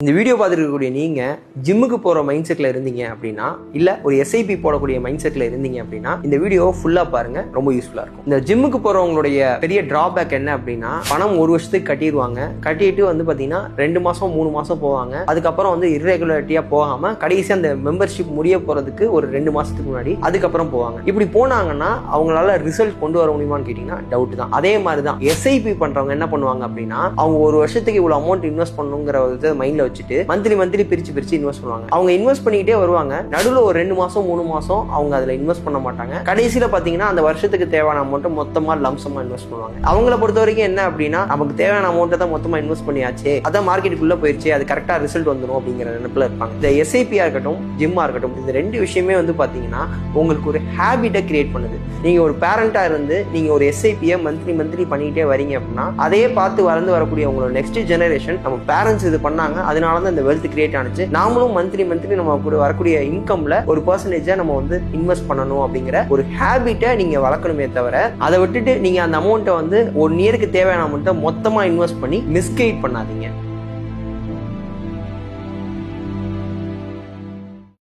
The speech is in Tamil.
இந்த வீடியோ பார்த்துருக்கக்கூடிய நீங்கள் ஜிம்முக்கு போகிற மைண்ட் செட்டில் இருந்தீங்க அப்படின்னா, இல்லை ஒரு எஸ்ஐபி போடக்கூடிய மைண்ட் செட்டில் இருந்தீங்க அப்படின்னா, இந்த வீடியோ ஃபுல்லாக பாருங்கள், ரொம்ப யூஸ்ஃபுல்லாக இருக்கும். இந்த ஜிம்முக்கு போகிறவங்களுடைய பெரிய ட்ராபேக் என்ன அப்படின்னா, பணம் 1 வருஷத்துக்கு கட்டிடுவாங்க. கட்டிட்டு பார்த்தீங்கன்னா 2 மாதம் 3 மாதம் போவாங்க. அதுக்கப்புறம் இர்ரெகுலாரிட்டியாக போகாமல் கடைசி அந்த மெம்பர்ஷிப் முடிய போகிறதுக்கு ஒரு 2 மாதத்துக்கு முன்னாடி அதுக்கப்புறம் போவாங்க. இப்படி போனாங்கன்னா அவங்களால ரிசல்ட் கொண்டு வர முடியுமான்னு கேட்டிங்கன்னா டவுட் தான். அதே மாதிரி தான் எஸ்ஐபி பண்ணுறவங்க என்ன பண்ணுவாங்க அப்படின்னா, அவங்க 1 வருஷத்துக்கு இவ்வளோ அமௌண்ட் இன்வெஸ்ட் பண்ணணுங்கிற மைண்டில் வச்சுட்டு மந்த்லி பிரிச்சு இன்வெஸ்ட் பண்ணுவாங்க. அவங்க இன்வெஸ்ட் பண்ணிக்கிட்டே வருவாங்க. நடுவில் ஒரு 2 மாசம் 3 மாசம் அவங்க அதுல இன்வெஸ்ட் பண்ண மாட்டாங்க. கடைசியில பாத்தீங்கன்னா அந்த வருஷத்துக்கு தேவையான அமௌண்ட் மொத்தமா லம்சமா இன்வெஸ்ட் பண்ணுவாங்க. அவங்கள பொறுத்த வரைக்கும் என்ன அப்படின்னா, நமக்கு தேவையான அமௌண்ட் தான் மொத்தமா இன்வெஸ்ட் பண்ணியாச்சு, அதான் மார்க்கெட்டுக்குள்ள போயிருச்சு, அது கரெக்டா ரிசல்ட் வந்துடும் அப்படிங்கிற நினைப்புல இருப்பாங்க. இந்த எஸ்ஐபியா இருக்கட்டும், ஜிம்மா இருக்கட்டும், இந்த 2 விஷயமே பாத்தீங்கன்னா உங்களுக்கு ஒரு ஹேபிட்டை கிரியேட் பண்ணுது. நீங்க ஒரு பேரண்டா இருந்து நீங்க ஒரு எஸ்ஐபியை மந்த்லி பண்ணிக்கிட்டே வரீங்க அப்படின்னா, அதையே பார்த்து வளர்ந்து வரக்கூடிய உங்களோட நெக்ஸ்ட் ஜெனரேஷன் நம்ம பேரண்ட்ஸ் இது பண்ணாங்க, அதனால தான் இந்த வெல்த் கிரியேட் ஆனிச்சு, நாமளும் மந்த்லி நம்ம கூட வரக்கூடிய இன்கம்ல ஒரு பர்சன்டேஜா நம்ம இன்வெஸ்ட் பண்ணணும் அப்படிங்கிற ஒரு ஹேபிட்டை நீங்க வளர்க்கணுமே தவிர, அதை விட்டுட்டு நீங்க அந்த அமௌண்ட்டை 1 இயருக்கு தேவையான அமௌண்ட்டை மொத்தமா இன்வெஸ்ட் பண்ணி மிஸ்கைட் பண்ணாதீங்க.